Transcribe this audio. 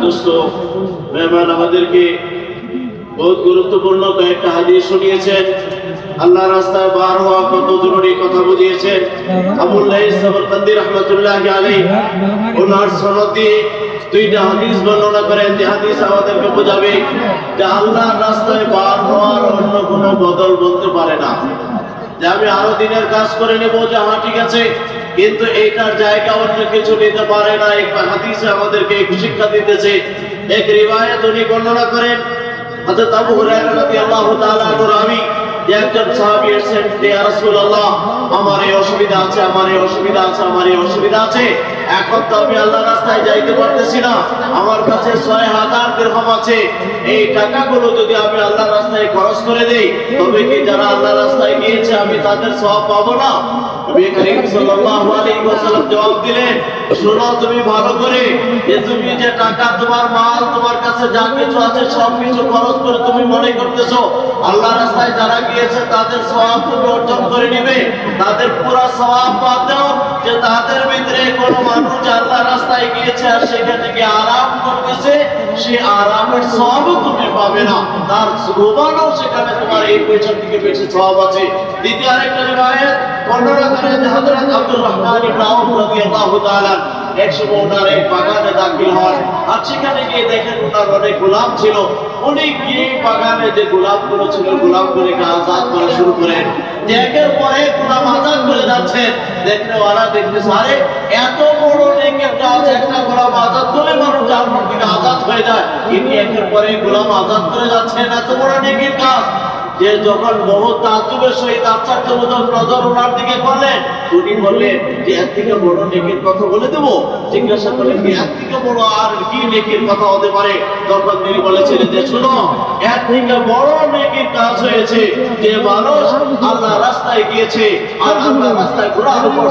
দোস্ত মেহমান আমাদেরকে বহুত গুরুত্বপূর্ণ কয়েকটা হাদিস শুনিয়েছেন। আল্লাহ রাস্তায় বার হওয়া কত জরুরি কথা বুঝিয়েছেন। আবুল লাইস সাবরকান্দি রাহমাতুল্লাহি আলাইহি ওনার সনদ দিয়ে দুইটা হাদিস বর্ণনা করেন, যে হাদিস আমাদেরকে বোঝাবে যে আল্লাহর রাস্তায় বার হওয়ার অন্য কোনো বদল বলতে পারে না। যে আমি আরো দিনের কাজ করে নেব, যে হ্যাঁ ঠিক আছে, কিন্তু এইটার জায়গা অন্য কিছু নিতে পারে না। এক হাদিসে আমাদেরকে এক শিক্ষা দিতেছে। এক রিওয়ায়াত উনি বর্ণনা করেন, হযরত আবু হুরায়রা রাদিয়াল্লাহু তাআলা আনহু রাবী, যে একজন সাহাবী এসেছেন, ইয়া রাসূলুল্লাহ, আমার এই অসুবিধা আছে, আমার এই অসুবিধা আছে, আমার এই অসুবিধা আছে, এখন তো আমি আল্লাহর রাস্তায় যাইতে পারতেছি না, আমার কাছে ৬০০০ দিরহাম আছে, এই টাকাগুলো যদি আমি আল্লাহর রাস্তায় খরচ করে দেই, তবে কি যারা আল্লাহর রাস্তায় গিয়েছে আমি তাদের সওয়াব পাবো না? নবী করিম সাল্লাল্লাহু আলাইহি ওয়াসাল্লাম জবাব দিলেন, শোনো তুমি ভালো করে, যে তুমি যে টাকা, তোমার মাল, তোমার কাছে যা কিছু আছে সবকিছু খরচ করে তুমি মনে করতেছো আল্লাহর রাস্তায় যারা গিয়েছে তাদের সওয়াব তুমি অর্জন করে নিবে, তাদের পুরো সওয়াব বাদ দাও। যে তাদের ভিতরে কোনো মানুষ আল্লাহর রাস্তায় গিয়েছে আর সেখানে গিয়ে আরাম করতেছে, সেই আরামের সওয়াবও তুমি পাবে না, তার ঘুমানো সেখানে তোমার এই পয়সা থেকে বেশি সওয়াব আছে। দ্বিতীয় আরেকটা রিওয়ায়াত বর্ণনা করেন যে হযরত আব্দুর রহমান ইবনে আউফ রাদিয়াল্লাহু তাআলা একসময় ওনার এক বাগানে দাখিল হন, আর সেখানে গিয়ে দেখেন ওনার অনেক গোলাম ছিল। উনি গিয়ে বাগানে যে গোলাপগুলো ছিল, গোলাপগুলোকে আজাদ করা শুরু করেন। একের পর এক গোলাম আজাদ করে যাচ্ছেন। দেখলে ওরা দেখতেছে, আরে এত বড় নেকের কাজ, একটা গোলাম আজাদ করে মানুষ জাহান্নাম থেকে আজাদ হয়ে যায়, ইনি একের পর এক গোলাম আজাদ করে যাচ্ছেন, এত বড় নেকের কাজ। যে যখন বহু তাজ্জুবের সহিত আশ্চর্যবোধক নজর ওনার দিকে করলেন, উনি বললেন যে এর থেকে বড় নেকির কথা বলে দেবো? জিজ্ঞাসা করলেন যে এর থেকে বড় আর কি নেকির কথা হতে পারে? তখন তিনি বলেছিলেন যে শুনো, এর থেকে বড় নেকির কাজ হয়েছে যে মানুষ আল্লাহ রাস্তায় গিয়েছে আর আল্লাহ রাস্তায় ঘোরার উপর